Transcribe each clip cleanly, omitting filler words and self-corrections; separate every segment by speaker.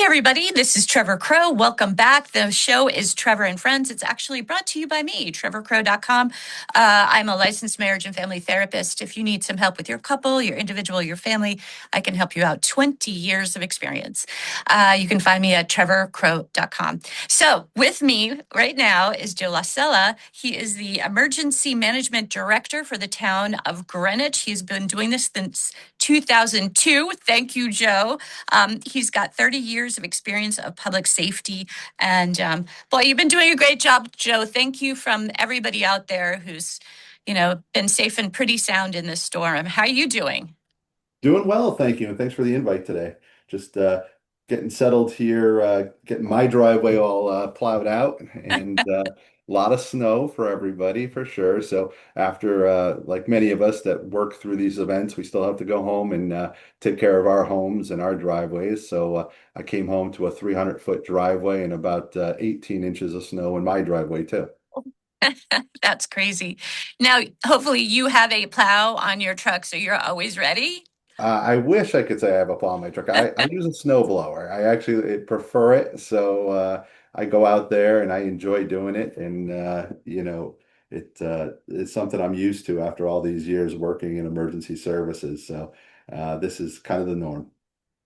Speaker 1: Hi, everybody. This is Trevor Crow. Welcome back. The show is Trevor and Friends. It's actually brought to you by me, trevorcrow.com. I'm a licensed marriage and family therapist. If you need some help with your couple, your individual, your family, I can help you out. 20 years of experience. You can find me at trevorcrow.com. So, with me right now is Joe Laucella. He is the Emergency Management Director for the town of Greenwich. He's been doing this since 2002. Thank you, Joe. He's got 30 years of experience of public safety. And boy, you've been doing a great job, Joe. Thank you from everybody out there who's, been safe and pretty sound in this storm. How are you doing?
Speaker 2: Doing well, thank you, and thanks for the invite today. Just getting settled here, getting my driveway all plowed out, and a lot of snow for everybody for sure. So after, like many of us that work through these events, we still have to go home and take care of our homes and our driveways. So I came home to a 300-foot driveway and about 18 inches of snow in my driveway too.
Speaker 1: That's crazy. Now, hopefully, you have a plow on your truck, so you're always ready.
Speaker 2: I wish I could say I have a plow on my truck. I use a snow blower. I actually prefer it. So I go out there and I enjoy doing it. And, it's something I'm used to after all these years working in emergency services. So this is kind of the norm.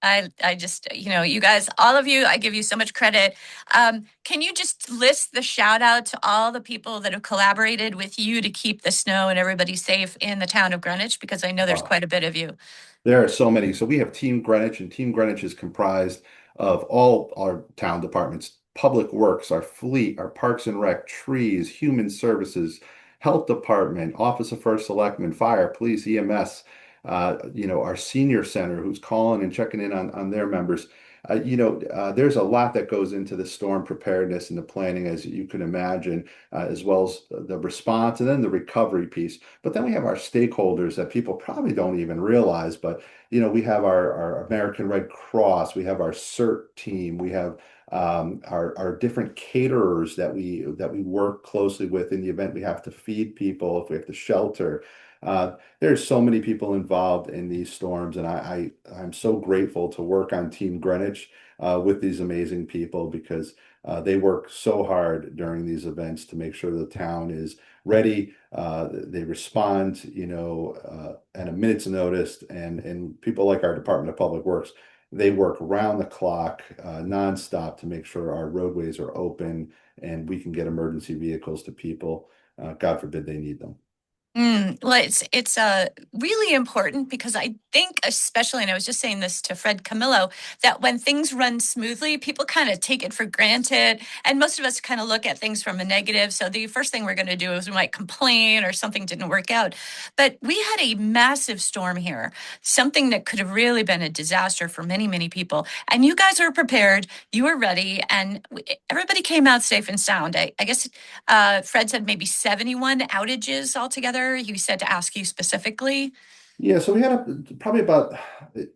Speaker 1: I just, you guys, all of you, I give you so much credit. Can you just list the shout out to all the people that have collaborated with you to keep the snow and everybody safe in the town of Greenwich? Because I know there's
Speaker 2: Wow.
Speaker 1: quite a bit of you.
Speaker 2: There are so many. So we have Team Greenwich, and Team Greenwich is comprised of all our town departments, Public Works, our fleet, our Parks and Rec, trees, Human Services, Health Department, Office of First Selectman, Fire, Police, EMS, our senior center who's calling and checking in on their members. There's a lot that goes into the storm preparedness and the planning, as you can imagine, as well as the response and then the recovery piece. But then we have our stakeholders that people probably don't even realize. But we have our American Red Cross, we have our CERT team, we have our different caterers that we work closely with in the event we have to feed people, if we have to shelter. There's so many people involved in these storms, and I'm so grateful to work on Team Greenwich with these amazing people because they work so hard during these events to make sure the town is ready. They respond, at a minute's notice, and people like our Department of Public Works, they work round the clock, nonstop to make sure our roadways are open and we can get emergency vehicles to people. God forbid they need them.
Speaker 1: Well, it's really important because I think, especially, and I was just saying this to Fred Camillo, that when things run smoothly, people kind of take it for granted, and most of us kind of look at things from a negative. So the first thing we're going to do is we might complain or something didn't work out. But we had a massive storm here, something that could have really been a disaster for many, many people. And you guys were prepared, you were ready, and everybody came out safe and sound. I guess Fred said maybe 71 outages altogether. He said to ask you specifically.
Speaker 2: Yeah, so we had probably about,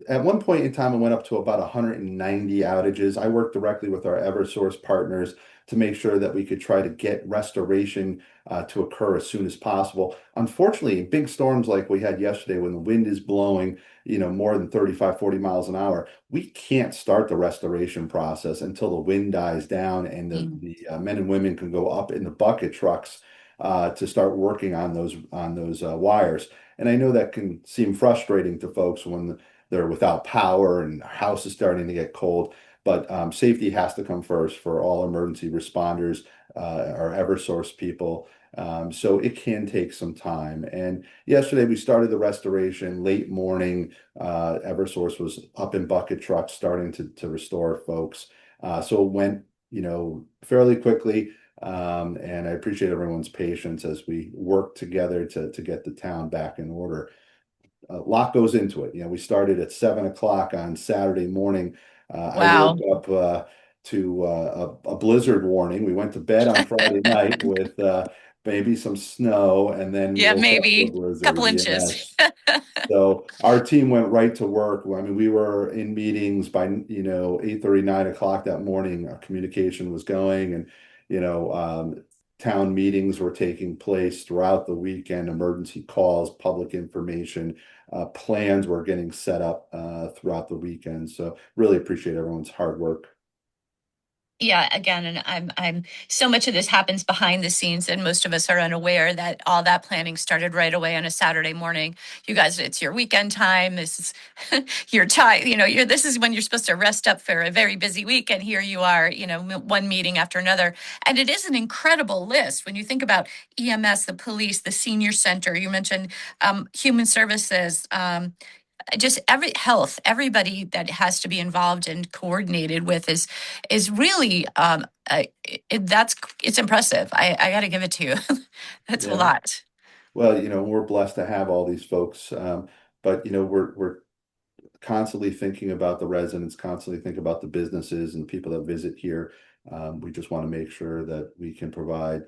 Speaker 2: at one point in time, it went up to about 190 outages. I worked directly with our Eversource partners to make sure that we could try to get restoration to occur as soon as possible. Unfortunately, in big storms like we had yesterday, when the wind is blowing, more than 35, 40 miles an hour, we can't start the restoration process until the wind dies down and
Speaker 1: Mm.
Speaker 2: the men and women can go up in the bucket trucks to start working on those wires. And I know that can seem frustrating to folks when they're without power and our house is starting to get cold. But safety has to come first for all emergency responders, our Eversource people. So it can take some time. And yesterday we started the restoration late morning. Eversource was up in bucket trucks starting to restore folks. So it went, fairly quickly. And I appreciate everyone's patience as we work together to get the town back in order. A lot goes into it. We started at 7 o'clock on Saturday morning. I woke
Speaker 1: Wow.
Speaker 2: up to a blizzard warning. We went to bed on Friday night with maybe some snow and then
Speaker 1: Yeah,
Speaker 2: woke up to a
Speaker 1: maybe a couple
Speaker 2: blizzard.
Speaker 1: inches.
Speaker 2: Yes. So our team went right to work. I mean, we were in meetings by, 8:30, 9 o'clock that morning. Our communication was going and, you know, um, town meetings were taking place throughout the weekend, emergency calls, public information, plans were getting set up throughout the weekend. So really appreciate everyone's hard work.
Speaker 1: Yeah, again, and I'm so much of this happens behind the scenes, and most of us are unaware that all that planning started right away on a Saturday morning. You guys, it's your weekend time. This is your time. You're this is when you're supposed to rest up for a very busy week, and here you are. One meeting after another, and it is an incredible list when you think about EMS, the police, the senior center. You mentioned human services. Just everybody that has to be involved and coordinated with is really it's impressive. I got to give it to you. That's a
Speaker 2: Yeah.
Speaker 1: lot.
Speaker 2: Well, we're blessed to have all these folks. But we're constantly thinking about the residents, constantly think about the businesses and people that visit here. We just want to make sure that we can provide,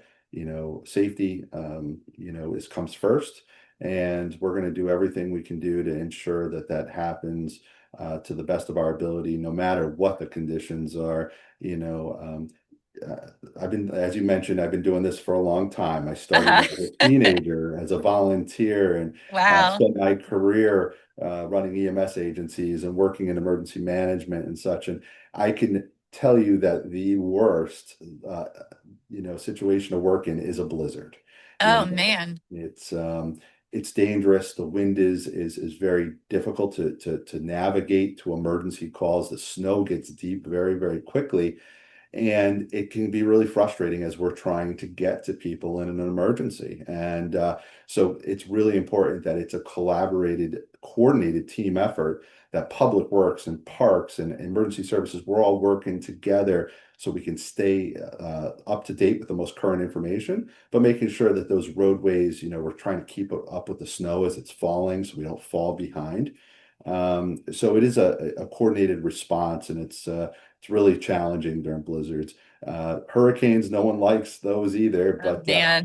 Speaker 2: safety, is comes first. And we're going to do everything we can do to ensure that that happens to the best of our ability, no matter what the conditions are. You know, I've been, as you mentioned, I've been doing this for a long time. I started
Speaker 1: Uh-huh.
Speaker 2: as a teenager as a volunteer and
Speaker 1: Wow.
Speaker 2: spent my career running EMS agencies and working in emergency management and such. And I can tell you that the worst, situation to work in is a blizzard. You
Speaker 1: Oh
Speaker 2: know,
Speaker 1: man.
Speaker 2: it's dangerous. The wind is very difficult to navigate to emergency calls. The snow gets deep very, very quickly. And it can be really frustrating as we're trying to get to people in an emergency. And so it's really important that it's a collaborated, coordinated team effort that Public Works and Parks and Emergency Services, we're all working together so we can stay up to date with the most current information, but making sure that those roadways, we're trying to keep up with the snow as it's falling so we don't fall behind. So it is a coordinated response, and it's really challenging during blizzards. Hurricanes, no one likes those either,
Speaker 1: Oh
Speaker 2: but
Speaker 1: man.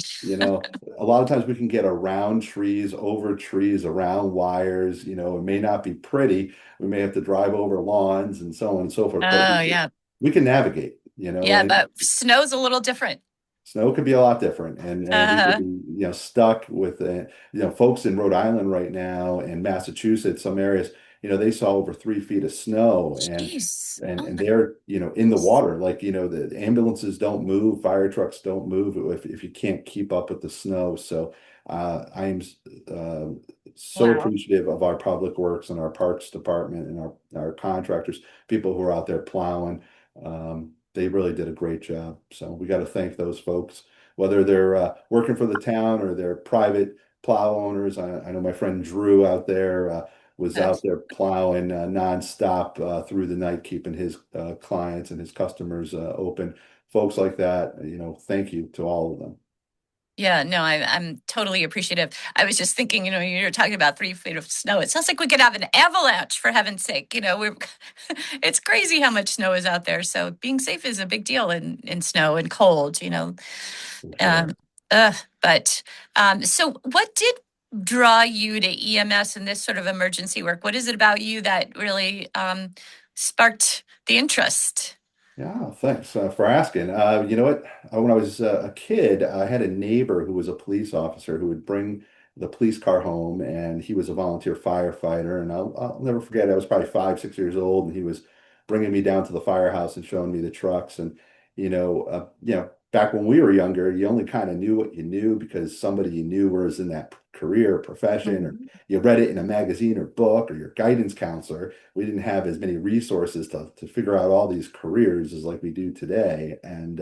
Speaker 2: a lot of times we can get around trees, over trees, around wires. It may not be pretty. We may have to drive over lawns and so on and so forth, but
Speaker 1: Oh yeah.
Speaker 2: we can navigate,
Speaker 1: Yeah,
Speaker 2: and
Speaker 1: but snow's a little different.
Speaker 2: snow could be a lot different, and we could
Speaker 1: Uh,
Speaker 2: be, stuck with, folks in Rhode Island right now and Massachusetts, some areas, they saw over 3 feet of snow, and
Speaker 1: Jeez.
Speaker 2: and
Speaker 1: Oh
Speaker 2: and
Speaker 1: my.
Speaker 2: they're, in the water, like, the ambulances don't move, fire trucks don't move if you can't keep up with the snow. So I'm uh, so
Speaker 1: Wow.
Speaker 2: appreciative of our public works and our parks department and our contractors, people who are out there plowing. They really did a great job. So we got to thank those folks, whether they're working for the town or they're private plow owners. I know my friend Drew out there was
Speaker 1: Uh,
Speaker 2: out there plowing nonstop through the night, keeping his clients and his customers open. Folks like that, thank you to all of them.
Speaker 1: Yeah, no, I'm totally appreciative. I was just thinking, you're talking about 3 feet of snow. It sounds like we could have an avalanche for heaven's sake. It's crazy how much snow is out there. So being safe is a big deal in snow and cold.
Speaker 2: For sure.
Speaker 1: Um, uh, but so what did draw you to EMS and this sort of emergency work? What is it about you that really sparked the interest?
Speaker 2: Yeah, thanks for asking. You know what? When I was a kid, I had a neighbor who was a police officer who would bring the police car home, and he was a volunteer firefighter. And I'll never forget, I was probably 5, 6 years old, and he was bringing me down to the firehouse and showing me the trucks. And back when we were younger, you only kind of knew what you knew because somebody you knew was in that career or profession, or
Speaker 1: Mhm.
Speaker 2: you read it in a magazine or book, or your guidance counselor. We didn't have as many resources to figure out all these careers as like we do today. And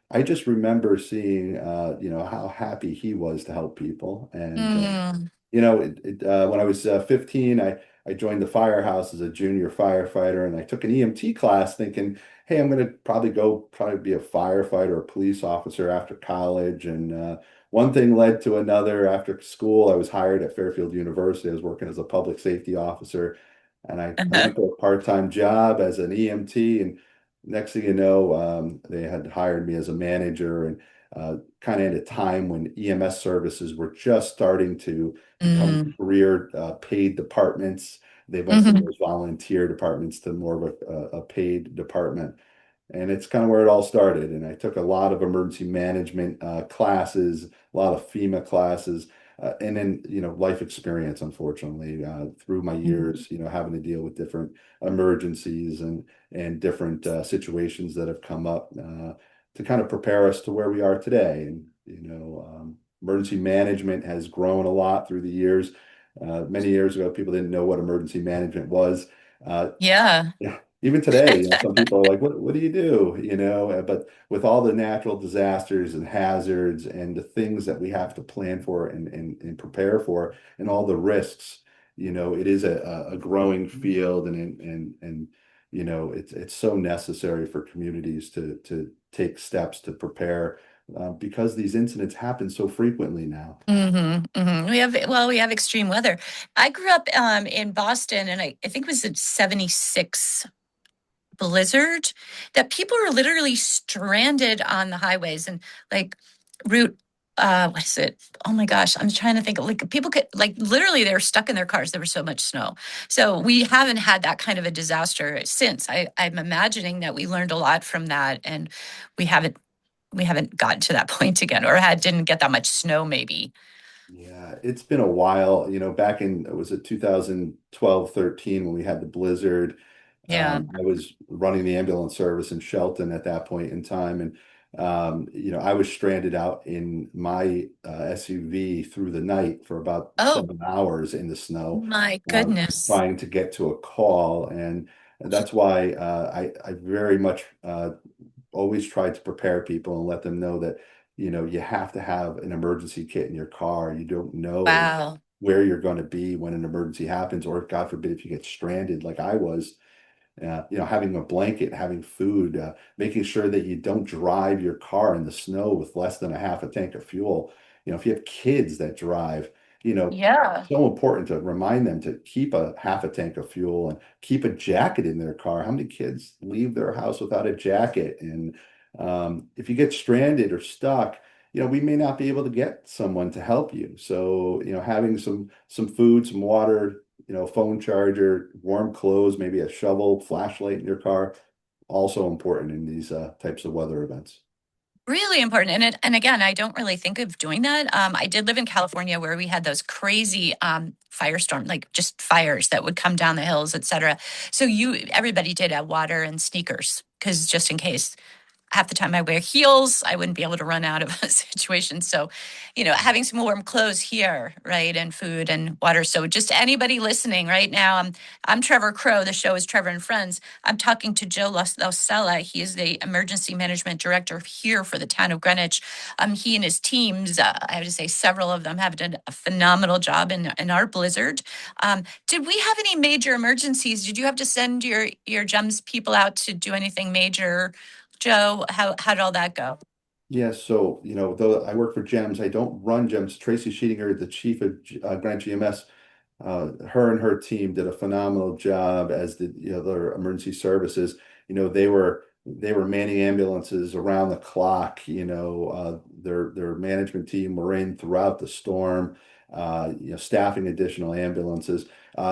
Speaker 2: I just remember seeing, how happy he was to help people. And,
Speaker 1: Mm,
Speaker 2: when I was 15, I joined the firehouse as a junior firefighter, and I took an EMT class thinking, hey, I'm going to probably be a firefighter or a police officer after college. And one thing led to another. After school, I was hired at Fairfield University. I was working as a public safety officer, and I
Speaker 1: uh-huh.
Speaker 2: went for a part-time job as an EMT. And next thing you know, they had hired me as a manager, and kind of at a time when EMS services were just starting to become
Speaker 1: Mm,
Speaker 2: career paid departments. They went from
Speaker 1: mhm.
Speaker 2: those volunteer departments to more of a paid department. And it's kind of where it all started. And I took a lot of emergency management classes, a lot of FEMA classes, and then, life experience, unfortunately, through my
Speaker 1: Mhm.
Speaker 2: years, having to deal with different emergencies and different situations that have come up to kind of prepare us to where we are today. And, emergency management has grown a lot through the years. Many years ago, people didn't know what emergency management was. Uh,
Speaker 1: Yeah.
Speaker 2: yeah, even today, some people are like, what do you do? But with all the natural disasters and hazards and the things that we have to plan for and prepare for and all the risks, it is a growing field and it's so necessary for communities to take steps to prepare because these incidents happen so frequently now.
Speaker 1: We have extreme weather. I grew up in Boston, and I think it was a 76 blizzard that people were literally stranded on the highways and like route. What is it? Oh my gosh, I'm trying to think. Like people could like literally they were stuck in their cars. There was so much snow. So we haven't had that kind of a disaster since. I'm imagining that we learned a lot from that, and we haven't we haven't gotten to that point again, or didn't get that much snow maybe.
Speaker 2: Yeah, it's been a while, back in, was it 2012, 13 when we had the blizzard.
Speaker 1: Yeah.
Speaker 2: I was running the ambulance service in Shelton at that point in time. And, I was stranded out in my SUV through the night for about
Speaker 1: Oh
Speaker 2: 7 hours in the snow,
Speaker 1: my
Speaker 2: uh,
Speaker 1: goodness.
Speaker 2: trying to get to a call. And that's why I very much always tried to prepare people and let them know that, you have to have an emergency kit in your car. You don't know
Speaker 1: Wow.
Speaker 2: where you're going to be when an emergency happens, or God forbid, if you get stranded like I was, having a blanket, having food, making sure that you don't drive your car in the snow with less than a half a tank of fuel. If you have kids that drive,
Speaker 1: Yeah.
Speaker 2: so important to remind them to keep a half a tank of fuel and keep a jacket in their car. How many kids leave their house without a jacket? And if you get stranded or stuck, we may not be able to get someone to help you. So, having some food, some water, phone charger, warm clothes, maybe a shovel, flashlight in your car, also important in these types of weather events.
Speaker 1: Really important. And again, I don't really think of doing that. I did live in California where we had those crazy firestorm, like just fires that would come down the hills, et cetera. So everybody did have water and sneakers because just in case. Half the time I wear heels, I wouldn't be able to run out of a situation. So, having some warm clothes here, right, and food and water. So, just anybody listening right now, I'm Trevor Crow. The show is Trevor and Friends. I'm talking to Joe Laucella. He is the Emergency Management Director here for the town of Greenwich. He and his teams, I have to say, several of them have done a phenomenal job in our blizzard. Did we have any major emergencies? Did you have to send your GEMS people out to do anything major? Joe, how did all that go?
Speaker 2: Yeah, so though I work for GEMS, I don't run GEMS. Tracy Sheetinger, the chief of Grant GMS, her and her team did a phenomenal job, as did their emergency services. They were manning ambulances around the clock. Their management team were in throughout the storm. Staffing additional ambulances.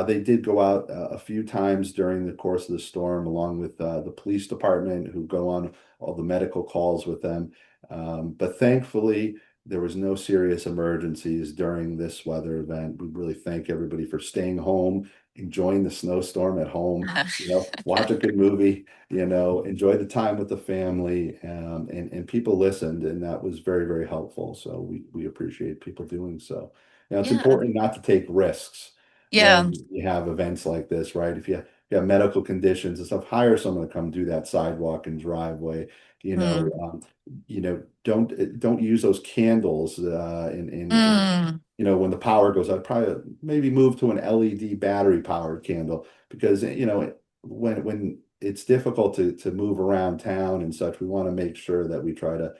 Speaker 2: They did go out a few times during the course of the storm, along with the police department, who go on all the medical calls with them. But thankfully, there was no serious emergencies during this weather event. We really thank everybody for staying home, enjoying the snowstorm at home, watch a good movie, enjoy the time with the family. And people listened, and that was very, very helpful. So we appreciate people doing so. Now, it's
Speaker 1: Yeah,
Speaker 2: important not to take risks
Speaker 1: yeah,
Speaker 2: when you have events like this, right? If you have medical conditions and stuff, hire someone to come do that sidewalk and driveway. You know,
Speaker 1: mm,
Speaker 2: um, don't use those candles in
Speaker 1: mm,
Speaker 2: when the power goes out. Probably maybe move to an LED battery powered candle, because when it's difficult to move around town and such, we want to make sure that we try to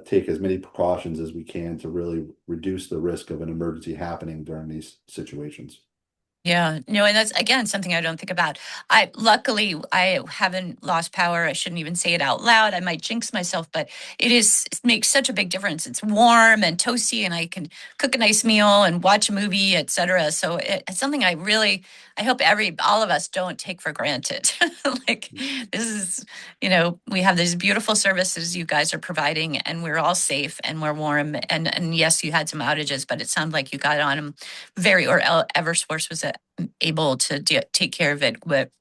Speaker 2: take as many precautions as we can to really reduce the risk of an emergency happening during these situations.
Speaker 1: Yeah, no, and that's again something I don't think about. I luckily I haven't lost power. I shouldn't even say it out loud. I might jinx myself, but it makes such a big difference. It's warm and toasty, and I can cook a nice meal and watch a movie, etc. So it's something I hope all of us don't take for granted. Like this is, we have these beautiful services you guys are providing, and we're all safe and we're warm. And yes, you had some outages, but it sounded like you got on them Eversource was able to take care of it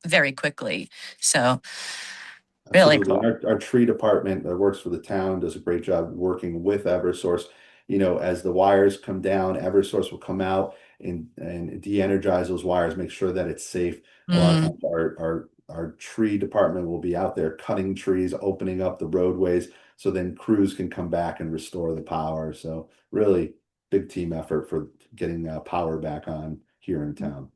Speaker 1: very quickly. So really
Speaker 2: Absolutely.
Speaker 1: cool.
Speaker 2: Our tree department that works for the town does a great job working with Eversource. As the wires come down, Eversource will come out and de-energize those wires, make sure that it's safe. A lot of
Speaker 1: Mm.
Speaker 2: times our tree department will be out there cutting trees, opening up the roadways, so then crews can come back and restore the power. So really big team effort for getting power back on here in town.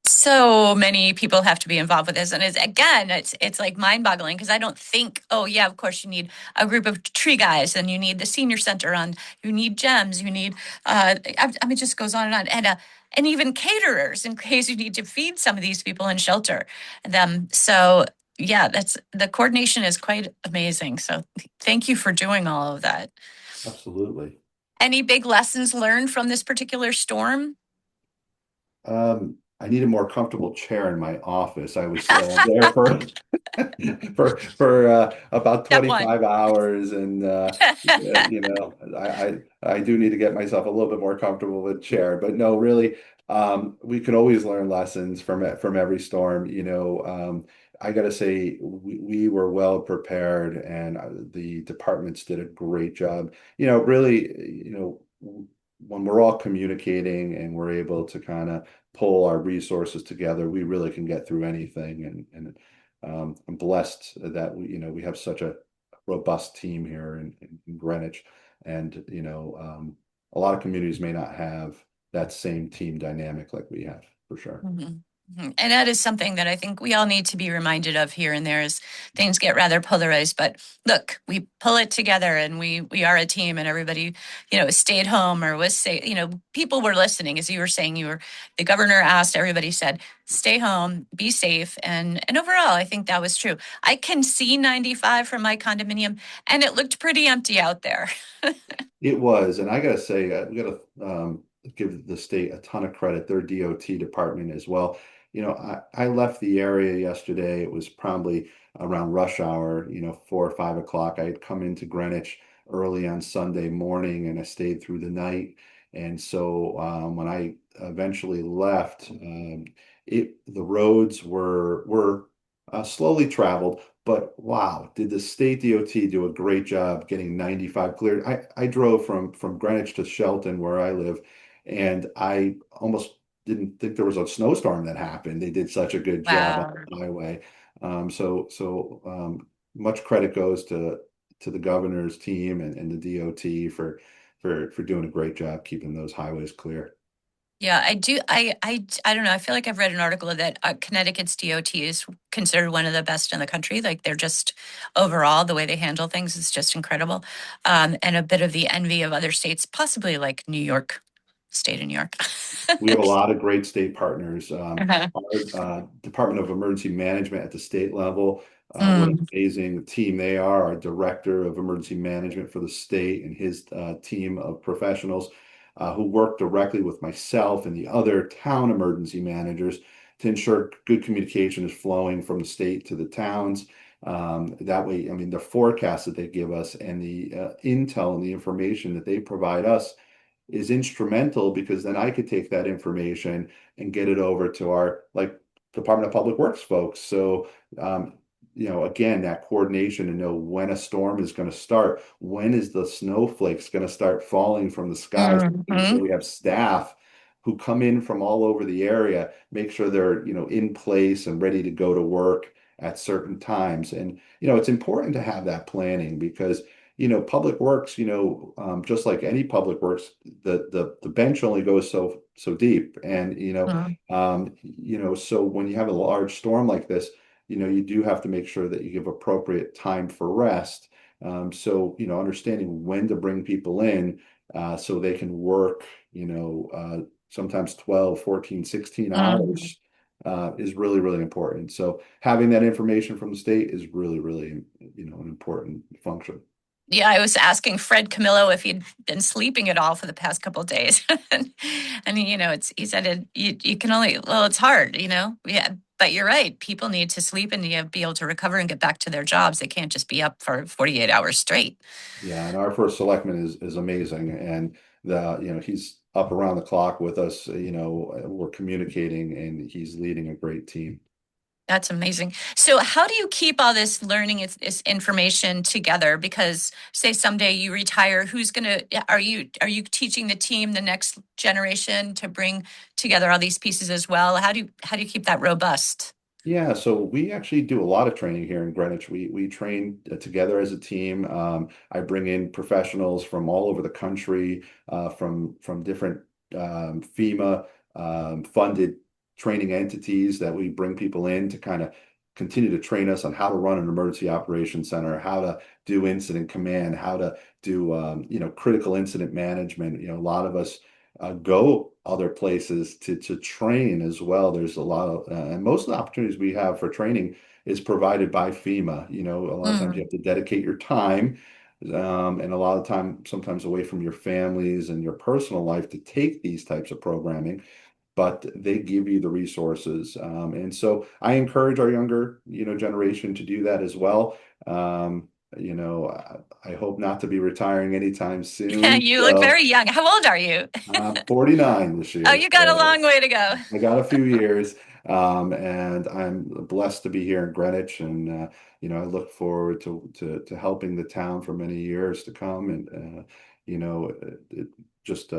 Speaker 1: So many people have to be involved with this, and it's like mind-boggling because I don't think, oh yeah, of course you need a group of tree guys, and you need the senior center on, you need gems, you need, I mean, it just goes on, and even caterers in case you need to feed some of these people and shelter them. So yeah, that's the coordination is quite amazing. So thank you for doing all of that.
Speaker 2: Absolutely.
Speaker 1: Any big lessons learned from this particular storm?
Speaker 2: I need a more comfortable chair in my office. I was there for about
Speaker 1: Step one.
Speaker 2: 25 hours, and I do need to get myself a little bit more comfortable with chair. But no, really, we can always learn lessons from every storm. I got to say we were well prepared, and the departments did a great job. Really, when we're all communicating and we're able to kind of pull our resources together, we really can get through anything. And I'm blessed that we have such a robust team here in Greenwich, and a lot of communities may not have that same team dynamic like we have, for sure.
Speaker 1: Mhm. Mhm. And that is something that I think we all need to be reminded of here and there as things get rather polarized. But look, we pull it together and we are a team and everybody, stayed home or was safe. People were listening, as you were saying, the governor asked, everybody said, stay home, be safe. And overall, I think that was true. I can see 95 from my condominium and it looked pretty empty out there.
Speaker 2: It was, and I gotta say, we gotta give the state a ton of credit, their DOT department as well. I left the area yesterday. It was probably around rush hour, 4 or 5 o'clock. I had come into Greenwich early on Sunday morning, and I stayed through the night. And so when I eventually left, the roads were slowly traveled. But wow, did the state DOT do a great job getting 95 cleared? I drove from Greenwich to Shelton, where I live, and I almost didn't think there was a snowstorm that happened. They did such a good job on
Speaker 1: Wow.
Speaker 2: the highway. Much credit goes to the governor's team and the DOT for doing a great job keeping those highways clear.
Speaker 1: Yeah, I do. I don't know. I feel like I've read an article that Connecticut's DOT is considered one of the best in the country. Like they're just overall the way they handle things is just incredible, and a bit of the envy of other states, possibly like New York, state of New York.
Speaker 2: We have a lot of great state partners.
Speaker 1: Uh-huh.
Speaker 2: Our Department of Emergency Management at the state level, what an
Speaker 1: Mm,
Speaker 2: amazing team they are. Our Director of Emergency Management for the state and his team of professionals who work directly with myself and the other town emergency managers to ensure good communication is flowing from the state to the towns. That way, I mean, the forecast that they give us and the intel and the information that they provide us is instrumental, because then I could take that information and get it over to our like Department of Public Works folks. So again, that coordination to know when a storm is going to start, when is the snowflakes going to start falling from the skies, making sure
Speaker 1: mhm.
Speaker 2: we have staff who come in from all over the area, make sure they're in place and ready to go to work at certain times. And it's important to have that planning, because public works, just like any public works, the bench only goes so deep. And
Speaker 1: Mm.
Speaker 2: so when you have a large storm like this, you do have to make sure that you give appropriate time for rest. So understanding when to bring people in so they can work sometimes 12, 14, 16
Speaker 1: Mm.
Speaker 2: hours is really, really important. So having that information from the state is really, really, an important function.
Speaker 1: Yeah, I was asking Fred Camillo if he'd been sleeping at all for the past couple of days, and he said you can only well, it's hard, yeah, but you're right. People need to sleep and be able to recover and get back to their jobs. They can't just be up for 48 hours straight.
Speaker 2: Yeah, and our first selectman is amazing, and he's up around the clock with us. We're communicating, and he's leading a great team.
Speaker 1: That's amazing. So, how do you keep all this learning, this information together? Because, say someday you retire, who's gonna? Are you teaching the team, the next generation, to bring together all these pieces as well? How do you keep that robust?
Speaker 2: Yeah, so we actually do a lot of training here in Greenwich. We train together as a team. I bring in professionals from all over the country, from different FEMA funded training entities that we bring people in to kind of continue to train us on how to run an emergency operations center, how to do incident command, how to do critical incident management. A lot of us go other places to train as well. There's a lot of and most of the opportunities we have for training is provided by FEMA. A lot of times you
Speaker 1: Mm.
Speaker 2: have to dedicate your time, and a lot of time sometimes away from your families and your personal life to take these types of programming, but they give you the resources. And so I encourage our younger, generation to do that as well. I hope not to be retiring anytime
Speaker 1: Yeah,
Speaker 2: soon.
Speaker 1: you look
Speaker 2: So
Speaker 1: very young. How old are you?
Speaker 2: I'm 49 this
Speaker 1: Oh,
Speaker 2: year,
Speaker 1: you got a
Speaker 2: so
Speaker 1: long way to go.
Speaker 2: I got a few years, and I'm blessed to be here in Greenwich, and I look forward to helping the town for many years to come, and it just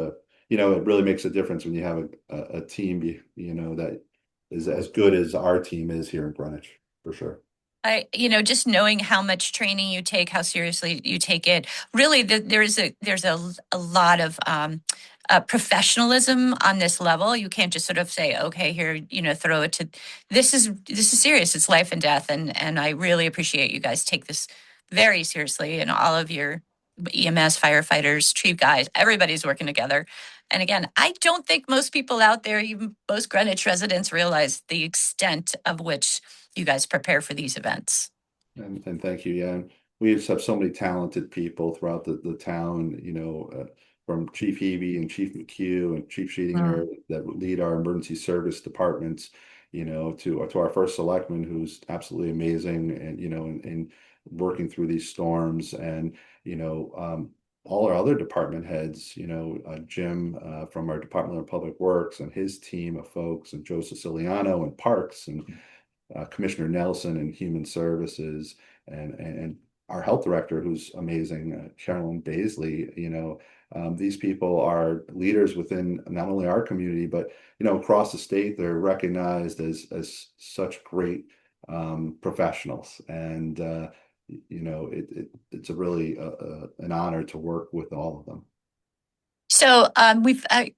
Speaker 2: it really makes a difference when you have a team, that is as good as our team is here in Greenwich, for sure.
Speaker 1: Just knowing how much training you take, how seriously you take it, really, there's a lot of professionalism on this level. You can't just sort of say, okay, here, throw it to. This is serious. It's life and death, and I really appreciate you guys take this very seriously, and all of your EMS firefighters, tree guys, everybody's working together. And again, I don't think most people out there, even most Greenwich residents, realize the extent of which you guys prepare for these events.
Speaker 2: And thank you. Yeah, and we just have so many talented people throughout the town, from Chief Hebe and Chief McHugh and Chief Sheetinger
Speaker 1: Mm.
Speaker 2: that lead our emergency service departments, to our first selectman who's absolutely amazing and, and working through these storms and, all our other department heads, Jim from our Department of Public Works and his team of folks and Joe Siciliano and Parks and Commissioner Nelson in Human Services, and our health director, who's amazing, Carolyn Baisley. These people are leaders within not only our community, but across the state. They're recognized as such great professionals, and it's a really an honor to work with all of them.
Speaker 1: So we've I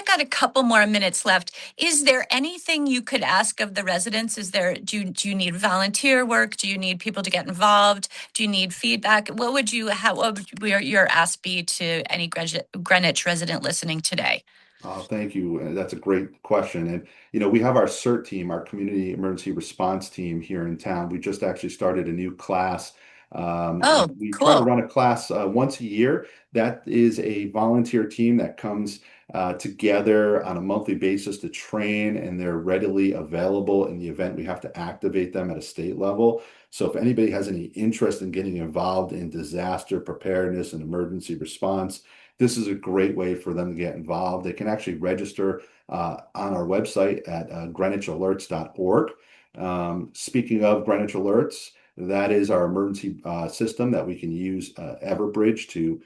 Speaker 1: got a couple more minutes left. Is there anything you could ask of the residents? Do you need volunteer work? Do you need people to get involved? Do you need feedback? What would your ask be to any Greenwich resident listening today?
Speaker 2: Thank you. That's a great question. And, we have our CERT team, our Community Emergency Response team here in town. We just actually started a new class. And
Speaker 1: Oh,
Speaker 2: we try to
Speaker 1: cool.
Speaker 2: run a class once a year. That is a volunteer team that comes together on a monthly basis to train, and they're readily available in the event we have to activate them at a state level. So if anybody has any interest in getting involved in disaster preparedness and emergency response, this is a great way for them to get involved. They can actually register on our website at greenwichalerts.org. Speaking of Greenwich Alerts, that is our emergency system that we can use Everbridge to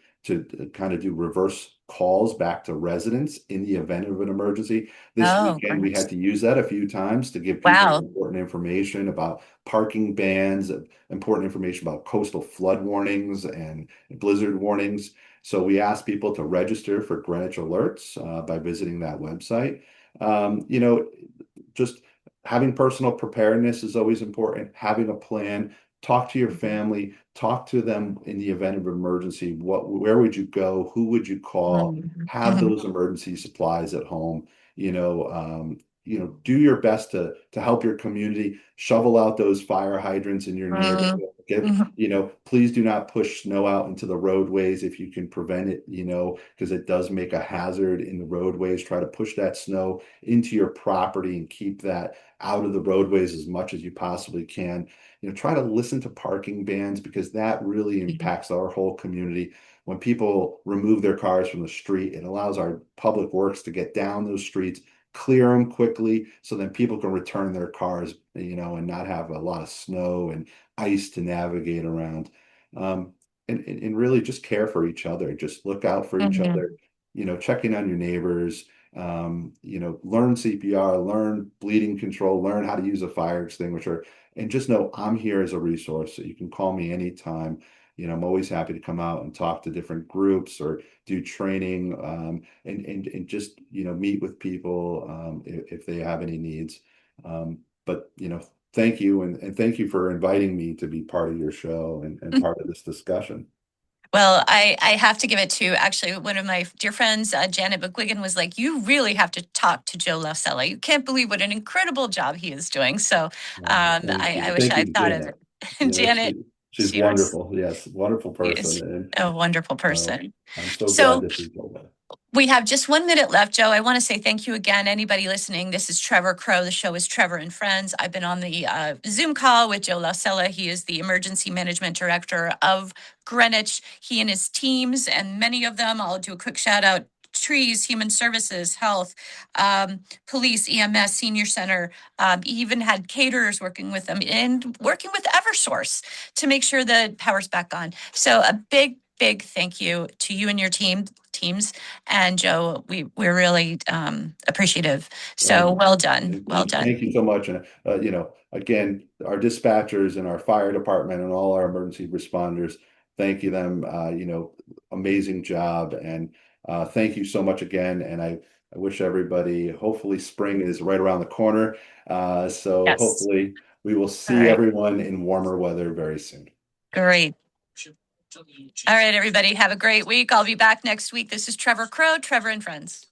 Speaker 2: kind of do reverse calls back to residents in the event of an emergency. This
Speaker 1: Oh,
Speaker 2: weekend, we
Speaker 1: great.
Speaker 2: had to use that a few times to give people
Speaker 1: Wow.
Speaker 2: important information about parking bans, important information about coastal flood warnings and blizzard warnings. So we ask people to register for Greenwich Alerts by visiting that website. Just having personal preparedness is always important. Having a plan, talk to your
Speaker 1: Mhm.
Speaker 2: family, talk to them in the event of emergency. Where would you go? Who would you call?
Speaker 1: Mhm.
Speaker 2: Have
Speaker 1: Mhm.
Speaker 2: those emergency supplies at home. Do your best to help your community. Shovel out those fire hydrants in your
Speaker 1: Mhm.
Speaker 2: neighborhood. Get,
Speaker 1: Mhm.
Speaker 2: please do not push snow out into the roadways if you can prevent it, because it does make a hazard in the roadways. Try to push that snow into your property and keep that out of the roadways as much as you possibly can. Try to listen to parking bans because that really impacts our whole community. When people remove their cars from the street, it allows our public works to get down those streets, clear them quickly, so then people can return their cars, and not have a lot of snow and ice to navigate around. Um, and really just care for each other. Just look out for each other,
Speaker 1: Mhm.
Speaker 2: checking on your neighbors, learn CPR, learn bleeding control, learn how to use a fire extinguisher, and just know I'm here as a resource. So you can call me anytime. I'm always happy to come out and talk to different groups or do training, and just, meet with people, if they have any needs. But, thank you. And thank you for inviting me to be part of your show and part of this discussion.
Speaker 1: Well, I have to give it to actually one of my dear friends, Janet McGuigan, was like, "You really have to talk to Joe Laucella. You can't believe what an incredible job he is doing." So
Speaker 2: Thank
Speaker 1: I
Speaker 2: you.
Speaker 1: wish
Speaker 2: Thank
Speaker 1: I
Speaker 2: you,
Speaker 1: had thought of
Speaker 2: Janet.
Speaker 1: it. Janet,
Speaker 2: She's
Speaker 1: she was
Speaker 2: wonderful. Yes, wonderful
Speaker 1: she
Speaker 2: person.
Speaker 1: is
Speaker 2: And
Speaker 1: a wonderful
Speaker 2: so
Speaker 1: person.
Speaker 2: I'm so glad
Speaker 1: So
Speaker 2: to see Joel.
Speaker 1: we have just 1 minute left, Joe. I want to say thank you again. Anybody listening, this is Trevor Crow. The show is Trevor and Friends. I've been on the Zoom call with Joe Laucella. He is the Emergency Management Director of Greenwich. He and his teams, and many of them, I'll do a quick shout out: trees, human services, health, police, EMS, senior center. He even had caterers working with them and working with Eversource to make sure the power's back on. So a big thank you to you and your teams. And Joe, we're really appreciative. So
Speaker 2: Um,
Speaker 1: well done. Well done.
Speaker 2: Thank you so much. And, again, our dispatchers and our fire department and all our emergency responders, thank you them, amazing job. And thank you so much again. And I wish everybody, hopefully spring is right around the corner. So
Speaker 1: Yes.
Speaker 2: hopefully we will
Speaker 1: All
Speaker 2: see
Speaker 1: right.
Speaker 2: everyone in warmer weather very soon.
Speaker 1: Great. All right, everybody. Have a great week. I'll be back next week. This is Trevor Crow, Trevor and Friends.